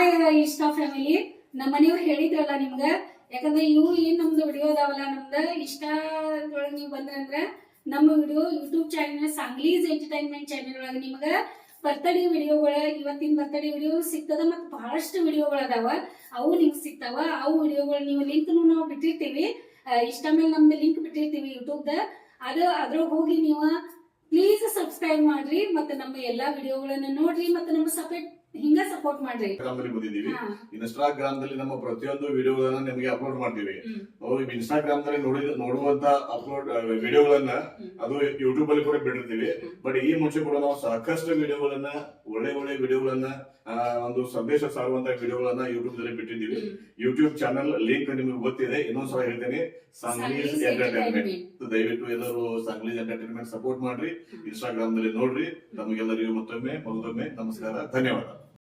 Hi ಇಷ್ಟಾ family, ನಮ್ಮ ಮನೆಯವ್ರು ಹೇಳಿದ್ರಲ್ಲ ನಿಮ್ಗ, ಯಾಕಂದ್ರೆ ಇವು ಏನ್ ನಮ್ದು ವಿಡಿಯೋ ಅದಾವಲ್ಲ, ನಮ್ದ ಇಷ್ಟದೊಳಗೆ ನೀವು ಬಂದ್ರಂದ್ರ ನಮ್ಮ ವಿಡಿಯೋ ಯೂಟ್ಯೂಬ್ ಚಾನೆಲ್ ಸಾಂಗ್ಲೀಸ್ ಎಂಟರ್ಟೈನ್ಮೆಂಟ್ ಚಾನೆಲ್ ಒಳಗೆ ನಿಮ್ಗ ಬರ್ತಡೇ ವಿಡಿಯೋಗಳ, ಇವತ್ತಿನ ಬರ್ತಡೇ ವಿಡಿಯೋ ಸಿಗ್ತದ. ಮತ್ತು ಬಹಳಷ್ಟು ವಿಡಿಯೋಗಳು ಅದಾವ, ಅವು ನಿಮ್ಗೆ ಸಿಗ್ತಾವ. ಅವು ವಿಡಿಯೋಗಳು ನೀವು ಲಿಂಕ್ ನಾವು ಬಿಟ್ಟಿರ್ತೀವಿ, ಇಷ್ಟ ಮೇಲೆ ನಮ್ದು ಲಿಂಕ್ ಬಿಟ್ಟಿರ್ತೀವಿ ಯೂಟ್ಯೂಬ್ದ. ಅದ್ರೊಳಗೆ ಹೋಗಿ ನೀವು ಪ್ಲೀಸ್ ಸಬ್ಸ್ಕ್ರೈಬ್ ಮಾಡ್ರಿ, ಮತ್ತೆ ನಮ್ಮ ಎಲ್ಲಾ ವಿಡಿಯೋಗಳನ್ನ ನೋಡ್ರಿ, ಮತ್ತೆ ನಮ್ಮ ಹಿಂಗ ಸಪೋರ್ಟ್ ಮಾಡ್ರಿ. ಬಂದಿದ್ದೀವಿ ಇನ್ಸ್ಟಾಗ್ರಾಮ್ ದಲ್ಲಿ ನಮ್ಮ ಪ್ರತಿಯೊಂದು ವಿಡಿಯೋಗಳನ್ನ ನಿಮಗೆ ಅಪ್ಲೋಡ್ ಮಾಡ್ತೀವಿ. ಇನ್ಸ್ಟಾಗ್ರಾಮ್ ದಲ್ಲಿ ನೋಡುವಂತ ಅಪ್ಲೋಡ್ ವಿಡಿಯೋಗಳನ್ನ ಅದು ಯೂಟ್ಯೂಬ್ ಅಲ್ಲಿ ಕೂಡ ಬಿಟ್ಟಿರ್ತೀವಿ. ಬಟ್ ಈ ಮುಂಚೆ ಕೂಡ ನಾವು ಸಾಕಷ್ಟು ವಿಡಿಯೋಗಳನ್ನ, ಒಳ್ಳೆ ವಿಡಿಯೋಗಳನ್ನ, ಒಂದು ಸಂದೇಶ ಸಾರುವಂತ ವಿಡಿಯೋಗಳನ್ನ ಯೂಟ್ಯೂಬ್ ದಲ್ಲಿ ಬಿಟ್ಟಿದ್ದೀವಿ. ಯೂಟ್ಯೂಬ್ ಚಾನಲ್ ಲಿಂಕ್ ನಿಮಗೆ ಗೊತ್ತಿದೆ, ಇನ್ನೊಂದ್ಸಲ ಹೇಳ್ತೇನೆ, ಸಾಂಗ್ಲೀಸ್ ಎಂಟರ್ಟೈನ್ಮೆಂಟ್. ದಯವಿಟ್ಟು ಎಲ್ಲರೂ ಸಾಂಗ್ಲೀಸ್ ಎಂಟರ್ಟೈನ್ಮೆಂಟ್ ಸಪೋರ್ಟ್ ಮಾಡ್ರಿ, ಇನ್ಸ್ಟಾಗ್ರಾಮ್ ದಲ್ಲಿ ನೋಡ್ರಿ. ನಮಗೆಲ್ಲರಿಗೂ ಮತ್ತೊಮ್ಮೆ ನಮಸ್ಕಾರ, ಧನ್ಯವಾದ.